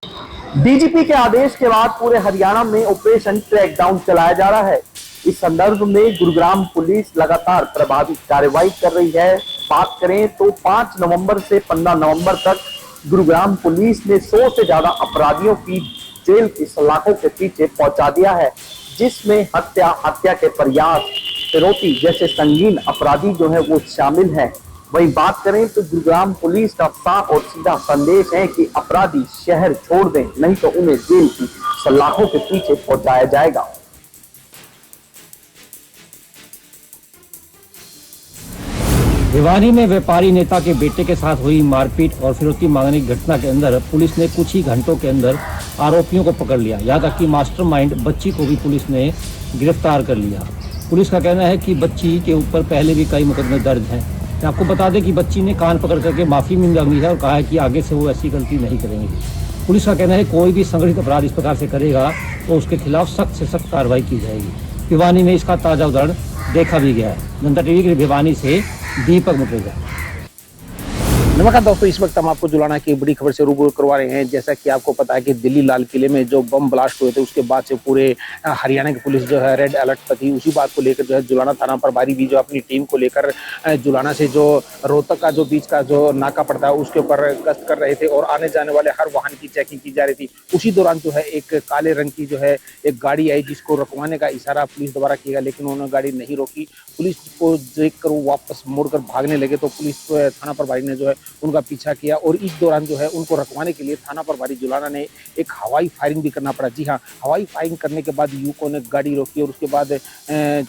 DGP के आदेश के बाद पूरे हरियाणा में ऑपरेशन क्रैकडाउन चलाया जा रहा है। इस संदर्भ में गुरुग्राम पुलिस लगातार प्रभावी कार्रवाई कर रही है। बात करें तो 5 नवंबर से 15 नवंबर तक गुरुग्राम पुलिस ने 100 से ज्यादा अपराधियों की जेल की सलाखों के पीछे पहुंचा दिया है, जिसमें हत्या के प्रयास, फिरौती जैसे संगीन अपराधी जो है वो शामिल है। वहीं बात करें तो गुरुग्राम पुलिस का साफ और सीधा संदेश है कि अपराधी शहर छोड़ दें, नहीं तो उन्हें जेल की सलाखों के पीछे पहुंचाया जाएगा। भिवानी में व्यापारी नेता के बेटे के साथ हुई मारपीट और फिरौती मांगने की घटना के अंदर पुलिस ने कुछ ही घंटों के अंदर आरोपियों को पकड़ लिया। यहाँ तक कि मास्टरमाइंड बच्ची को भी पुलिस ने गिरफ्तार कर लिया। पुलिस का कहना है कि बच्ची के ऊपर पहले भी कई मुकदमे दर्ज हैं। आपको बता दें कि बच्ची ने कान पकड़ करके माफ़ी मांगी है और कहा है कि आगे से वो ऐसी गलती नहीं करेंगे। पुलिस का कहना है कोई भी संगठित अपराध इस प्रकार से करेगा तो उसके खिलाफ सख्त से सख्त कार्रवाई की जाएगी। भिवानी में इसका ताज़ा उदाहरण देखा भी गया है। जनता टीवी के लिए भिवानी से दीपक मुटेजा। नमस्कार दोस्तों, इस वक्त हम आपको जुलाना की बड़ी खबर से रूबरू करवा रहे हैं। जैसा कि आपको पता है कि दिल्ली लाल किले में जो बम ब्लास्ट हुए थे, उसके बाद से पूरे हरियाणा की पुलिस जो है रेड अलर्ट पर थी। उसी बात को लेकर जो है जुलाना थाना प्रभारी भी जो अपनी टीम को लेकर जुलाना से जो रोहतक का जो बीच का जो नाका पड़ता है उसके ऊपर गश्त कर रहे थे और आने जाने वाले हर वाहन की चेकिंग की जा रही थी। उसी दौरान जो है एक काले रंग की जो है एक गाड़ी आई, जिसको रुकवाने का इशारा पुलिस द्वारा किया, लेकिन उन्होंने गाड़ी नहीं रोकी। पुलिस को देखकर वो वापस मुड़कर भागने लगे तो पुलिस थाना प्रभारी ने जो है उनका पीछा किया और इस दौरान जो है उनको रखवाने के लिए थाना प्रभारी जुलाना ने एक हवाई फायरिंग भी करना पड़ा। जी हाँ, हवाई फायरिंग करने के बाद युवकों ने गाड़ी रोकी और उसके बाद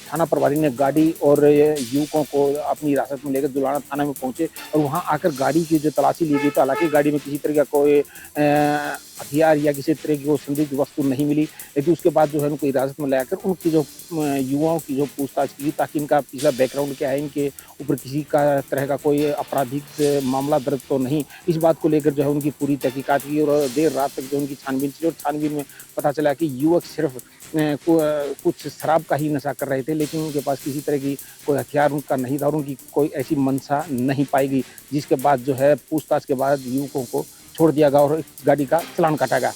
थाना प्रभारी ने गाड़ी और युवकों को अपनी हिरासत में लेकर जुलाना थाना में पहुंचे और वहां आकर गाड़ी की जो तलाशी ली गई, तो हालांकि गाड़ी में किसी तरह का कोई हथियार या किसी तरह की संदिग्ध वस्तु नहीं मिली, लेकिन उसके बाद जो है उनको हिरासत में लाकर उनकी जो युवाओं की जो पूछताछ की ताकि इनका पिछला बैकग्राउंड क्या है, इनके ऊपर किसी का तरह का कोई आपराधिक मामला दर्ज तो नहीं, इस बात को लेकर जो है उनकी पूरी तहकीकात की और देर रात तक जो उनकी छानबीन चली और छानबीन में पता चला कि युवक सिर्फ कुछ शराब का ही नशा कर रहे थे, लेकिन उनके पास किसी तरह की कोई हथियार उनका नहीं था और उनकी कोई ऐसी मंशा नहीं पाई गई, जिसके बाद जो है पूछताछ के बाद युवकों को छोड़ दिया गया और गाड़ी का चालान काटा गया।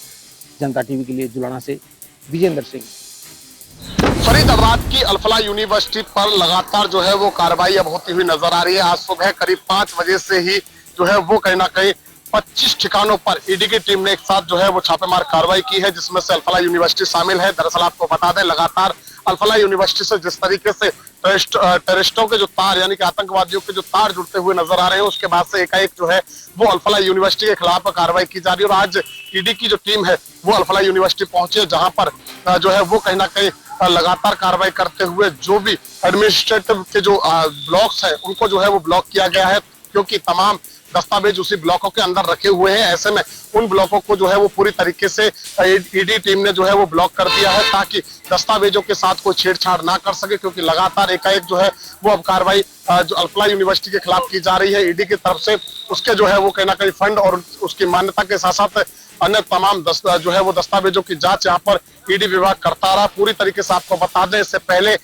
जनता टीवी के लिए जुलाना से विजेंद्र सिंह। फरीदाबाद की अल्फला यूनिवर्सिटी पर लगातार जो है वो कार्रवाई अब होती हुई नजर आ रही है। आज सुबह करीब 5 बजे से ही जो है वो कहीं ना कहीं 25 ठिकानों पर ईडी की टीम ने एक साथ जो है वो छापेमार कार्रवाई की है, जिसमें से अल्फला यूनिवर्सिटी शामिल है। दरअसल आपको बता दें, लगातार अल्फला यूनिवर्सिटी से जिस तरीके से टेररिस्टों के जो तार यानी कि आतंकवादियों के जो तार जुड़ते हुए नजर आ रहे हैं, उसके बाद से एकाएक जो है वो अल्फला यूनिवर्सिटी के खिलाफ कार्रवाई की जा रही है। और आज ईडी की जो टीम है वो अल्फला यूनिवर्सिटी पहुंची है, जहां पर जो है वो कहीं ना कहीं लगातार कार्रवाई करते हुए जो भी एडमिनिस्ट्रेटिव के जो ब्लॉक्स है उनको जो है वो ब्लॉक किया गया है, क्योंकि तमाम दस्तावेज उसी ब्लॉकों के अंदर रखे हुए हैं। ऐसे में उन ब्लॉकों को जो है वो पूरी तरीके से ईडी टीम ने जो है वो ब्लॉक कर दिया है, ताकि दस्तावेजों के साथ कोई छेड़छाड़ ना कर सके, क्योंकि लगातार एकाएक जो है वो अब कार्रवाई जो अल्फला यूनिवर्सिटी के खिलाफ की जा रही है ईडी की तरफ से। उसके जो है वो कहीं ना कहीं फंड और उसकी मान्यता के साथ साथ अन्य तमाम जो है वो दस्तावेजों की जांच यहाँ पर ईडी विभाग करता रहा। पूरी तरीके से आपको बता दें, इससे पहले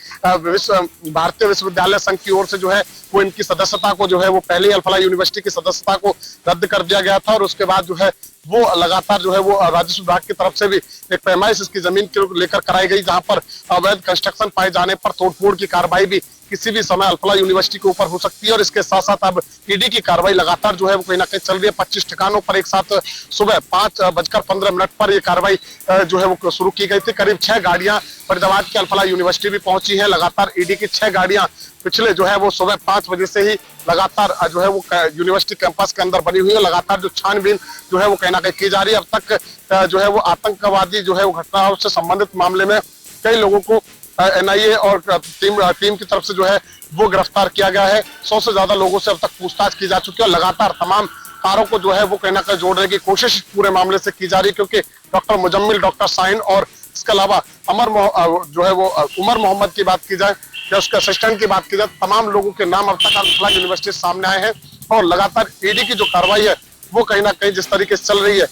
भारतीय विश्वविद्यालय संघ की ओर से जो है वो इनकी सदस्यता को जो है वो पहले ही अल्फला यूनिवर्सिटी की सदस्यता को रद्द कर दिया गया था और उसके बाद जो है वो लगातार जो है वो राजस्व विभाग की तरफ से भी एक पैमाइश इसकी जमीन को लेकर कराई गई, जहां पर अवैध कंस्ट्रक्शन पाए जाने पर तोड़फोड़ की कार्रवाई भी किसी भी समय अल्फला यूनिवर्सिटी के ऊपर हो सकती है। और इसके साथ साथ अब ईडी की कार्रवाई लगातार जो है वो कहीं ना कहीं चल रही है। 25 ठिकानों पर एक साथ सुबह 5:15 पर यह कार्रवाई जो है वो शुरू की गई थी। करीब 6 गाड़ियां फरीदाबाद की अल्फला यूनिवर्सिटी भी पहुंची है। लगातार ईडी की 6 गाड़ियां पिछले जो है वो सुबह 5 बजे से ही लगातार जो है वो यूनिवर्सिटी कैंपस के अंदर बनी हुई है। लगातार जो छानबीन जो है वो कहीं ना कहीं की जा रही है। अब तक जो है वो आतंकवादी जो है वो घटनाओं से संबंधित मामले में कई लोगों को एनआईए और टीम की तरफ से जो है वो गिरफ्तार किया गया है। 100 से ज्यादा लोगों से अब तक पूछताछ की जा चुकी है और लगातार तमाम तारों को जो है वो कहीं ना कहीं जोड़ने की कोशिश पूरे मामले से की जा रही है, क्योंकि डॉक्टर मुजम्मिल, डॉक्टर शाहीन और इसके अलावा जो है वो उमर मोहम्मद की बात की जाए या उसके असिस्टेंट की बात की जाए, तमाम लोगों के नाम अब तक अल्फला यूनिवर्सिटी सामने आए हैं। और लगातार ईडी की जो कार्रवाई है वो कहीं ना कहीं जिस तरीके से चल रही है,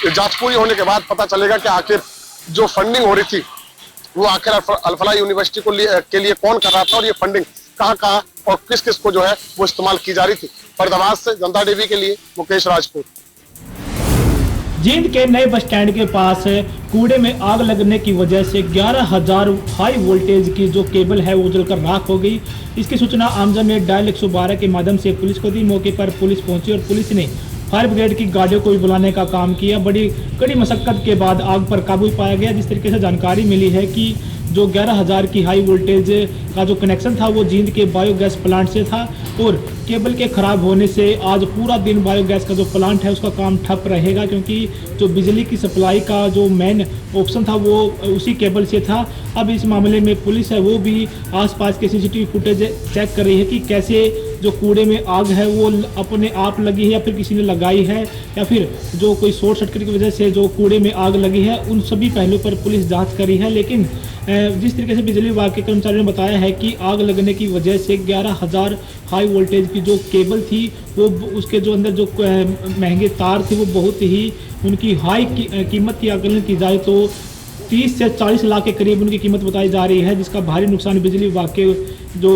जांच पूरी होने के बाद पता चलेगा कि आखिर जो फंडिंग हो रही थी वो आखिर अल्फला यूनिवर्सिटी के लिए कौन कर रहा था और ये फंडिंग कहाँ और किस किस को जो है वो इस्तेमाल की जा रही थी। फरीदाबाद से जनता टीवी के लिए मुकेश राजपूत। जींद के नए बस स्टैंड के पास कूड़े में आग लगने की वजह से 11,000 हाई वोल्टेज की जो केबल है वो जलकर राख हो गई। इसकी सूचना आमजन ने डायल 112 के माध्यम से पुलिस को दी। मौके पर पुलिस पहुंची और पुलिस ने फायर ब्रिगेड की गाड़ियों को भी बुलाने का काम किया। बड़ी कड़ी मशक्कत के बाद आग पर काबू पाया गया। जिस तरीके से जानकारी मिली है कि जो 11,000 की हाई वोल्टेज का जो कनेक्शन था वो जींद के बायोगैस प्लांट से था और केबल के ख़राब होने से आज पूरा दिन बायोगैस का जो प्लांट है उसका काम ठप रहेगा, क्योंकि जो बिजली की सप्लाई का जो मेन ऑप्शन था वो उसी केबल से था। अब इस मामले में पुलिस है वो भी आसपास के सीसीटीवी फुटेज चेक कर रही है कि कैसे जो कूड़े में आग है वो अपने आप लगी है या फिर किसी ने लगाई है या फिर जो कोई शॉर्ट सर्किट की वजह से जो कूड़े में आग लगी है। उन सभी पहलुओं पर पुलिस जांच कर रही है। लेकिन जिस तरीके से बिजली विभाग के कर्मचारियों ने बताया है कि आग लगने की वजह से 11,000 हाई वोल्टेज की जो केबल थी वो उसके जो अंदर जो महंगे तार थे वो बहुत ही उनकी हाई कीमत की आकलन की जाए तो 30 से 40 लाख के करीब उनकी कीमत बताई जा रही है, जिसका भारी नुकसान बिजली विभाग के जो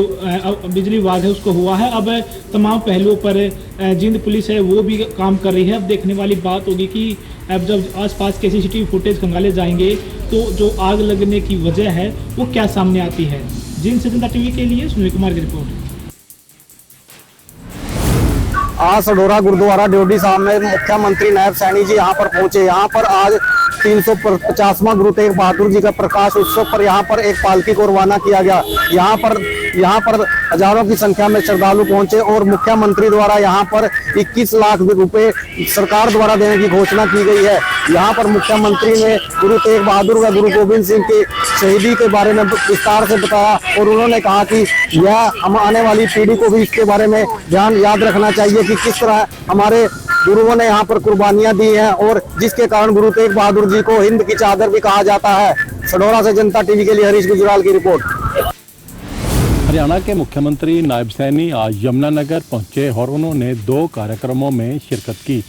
बिजली विभाग है उसको हुआ है। अब तमाम पहलुओं पर जींद पुलिस है वो भी काम कर रही है। अब देखने वाली बात होगी कि अब जब आसपास के सीसीटीवी फुटेज खंगाले जाएंगे तो जो आग लगने की वजह है वो क्या सामने आती है। जींद से जनता टीवी के लिए सुनील कुमार की रिपोर्ट। आज सडोरा गुरुद्वारा ड्योढ़ी साहब में मुख्यमंत्री नायब सैनी जी यहाँ पर पहुंचे। यहाँ पर आज 350वां गुरु तेग बहादुर जी का प्रकाश उत्सव पर यहाँ पर एक पालकी को रवाना किया गया। यहाँ पर हजारों की संख्या में श्रद्धालु पहुंचे और मुख्यमंत्री द्वारा यहाँ पर 21 लाख रुपए सरकार द्वारा देने की घोषणा की गई है। यहाँ पर मुख्यमंत्री ने गुरु तेग बहादुर व गुरु गोविंद सिंह की शहीदी के बारे में विस्तार से बताया और उन्होंने कहा कि यह हम आने वाली पीढ़ी को भी इसके बारे में ध्यान याद रखना चाहिए कि किस तरह हमारे गुरुओं ने यहाँ पर कुर्बानियां दी हैं और जिसके कारण गुरु तेग बहादुर जी को हिंद की चादर भी कहा जाता है। सडोरा से जनता टीवी के लिए हरीश गुजराल की रिपोर्ट। हरियाणा के मुख्यमंत्री नायब सैनी आज यमुनानगर पहुंचे और उन्होंने 2 कार्यक्रमों में शिरकत की।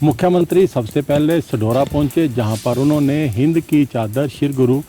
मुख्यमंत्री सबसे पहले सडोरा पहुंचे, जहां पर उन्होंने हिंद की चादर श्री गुरु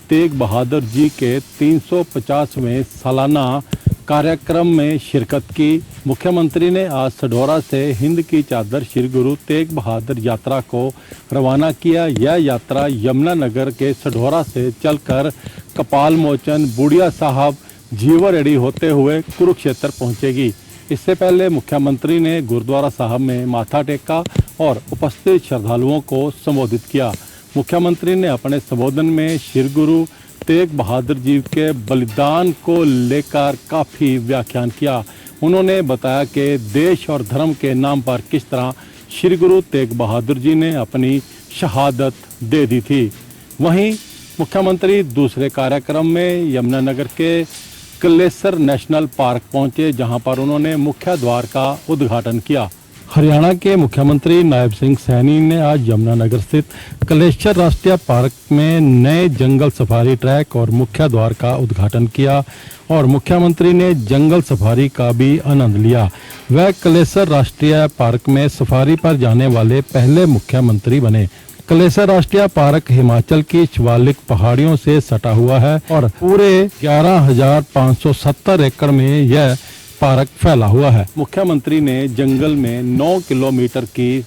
तेग बहादुर जी के 350वें सालाना कार्यक्रम में शिरकत की। मुख्यमंत्री ने आज सडोरा से हिंद की चादर श्री गुरु तेग बहादुर यात्रा को रवाना किया। यह यात्रा यमुनानगर के सडोरा से चलकर कपाल मोचन, बूढ़िया साहब, जीवरएड़ी होते हुए कुरुक्षेत्र पहुंचेगी। इससे पहले मुख्यमंत्री ने गुरुद्वारा साहब में माथा टेका और उपस्थित श्रद्धालुओं को संबोधित किया। मुख्यमंत्री ने अपने संबोधन में श्री गुरु तेग बहादुर जी के बलिदान को लेकर काफ़ी व्याख्यान किया। उन्होंने बताया कि देश और धर्म के नाम पर किस तरह श्री गुरु तेग बहादुर जी ने अपनी शहादत दे दी थी। वहीं मुख्यमंत्री दूसरे कार्यक्रम में यमुनानगर के कलेसर नेशनल पार्क पहुंचे, जहां पर उन्होंने मुख्य द्वार का उद्घाटन किया। हरियाणा के मुख्यमंत्री नायब सिंह सैनी ने आज यमुनानगर स्थित कलेसर राष्ट्रीय पार्क में नए जंगल सफारी ट्रैक और मुख्य द्वार का उद्घाटन किया और मुख्यमंत्री ने जंगल सफारी का भी आनंद लिया। वह कलेसर राष्ट्रीय पार्क में सफारी पर जाने वाले पहले मुख्यमंत्री बने। कलेसर राष्ट्रीय पार्क हिमाचल की शिवालिक पहाड़ियों से सटा हुआ है और पूरे 11,570 एकड़ में यह पार्क फैला हुआ है। मुख्यमंत्री ने जंगल में 9 किलोमीटर की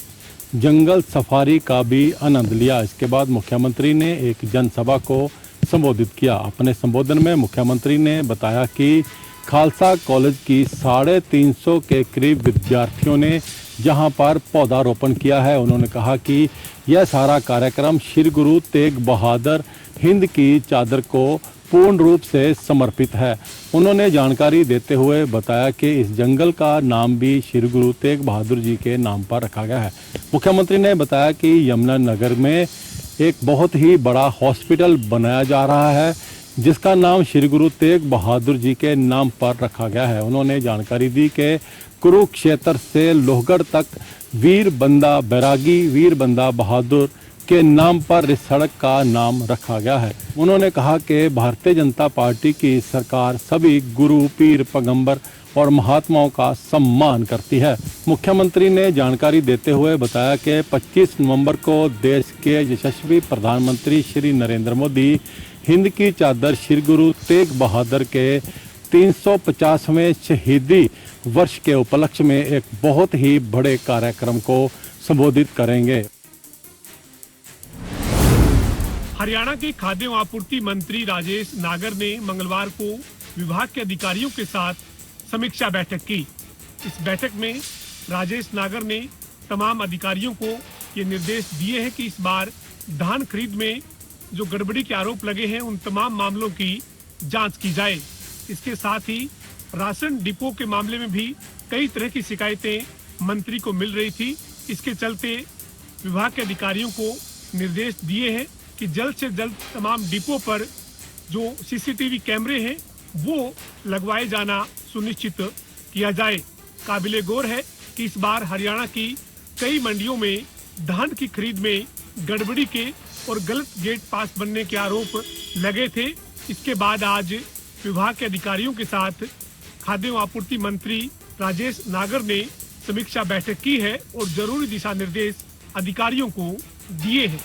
जंगल सफारी का भी आनंद लिया। इसके बाद मुख्यमंत्री ने एक जनसभा को संबोधित किया। अपने संबोधन में मुख्यमंत्री ने बताया कि खालसा कॉलेज की 350 के करीब विद्यार्थियों ने जहां पर पौधारोपण किया है। उन्होंने कहा कि यह सारा कार्यक्रम श्री गुरु तेग बहादुर हिंद की चादर को पूर्ण रूप से समर्पित है। उन्होंने जानकारी देते हुए बताया कि इस जंगल का नाम भी श्री गुरु तेग बहादुर जी के नाम पर रखा गया है। मुख्यमंत्री ने बताया कि यमुनानगर में एक बहुत ही बड़ा हॉस्पिटल बनाया जा रहा है, जिसका नाम श्री गुरु तेग बहादुर जी के नाम पर रखा गया है। उन्होंने जानकारी दी कि कुरुक्षेत्र से लोहगढ़ तक वीर बंदा बैरागी, वीर बंदा बहादुर के नाम पर इस सड़क का नाम रखा गया है। उन्होंने कहा कि भारतीय जनता पार्टी की सरकार सभी गुरु, पीर, पैगंबर और महात्माओं का सम्मान करती है। मुख्यमंत्री ने जानकारी देते हुए बताया कि 25 नवंबर को देश के यशस्वी प्रधानमंत्री श्री नरेंद्र मोदी हिंद की चादर श्री गुरु तेग बहादुर के 350वें शहीदी वर्ष के उपलक्ष्य में एक बहुत ही बड़े कार्यक्रम को संबोधित करेंगे। हरियाणा के खाद्य एवं आपूर्ति मंत्री राजेश नागर ने मंगलवार को विभाग के अधिकारियों के साथ समीक्षा बैठक की। इस बैठक में राजेश नागर ने तमाम अधिकारियों को ये निर्देश दिए हैं कि इस बार धान खरीद में जो गड़बड़ी के आरोप लगे हैं उन तमाम मामलों की जांच की जाए। इसके साथ ही राशन डिपो के मामले में भी कई तरह की शिकायतें मंत्री को मिल रही थी। इसके चलते विभाग के अधिकारियों को निर्देश दिए हैं कि जल्द से जल्द तमाम डिपो पर जो सीसीटीवी कैमरे हैं वो लगवाए जाना सुनिश्चित किया जाए। काबिले गौर है कि इस बार हरियाणा की कई मंडियों में धान की खरीद में गड़बड़ी के और गलत गेट पास बनने के आरोप लगे थे। इसके बाद आज विभाग के अधिकारियों के साथ खाद्य एवं आपूर्ति मंत्री राजेश नागर ने समीक्षा बैठक की है और जरूरी दिशा निर्देश अधिकारियों को दिए हैं।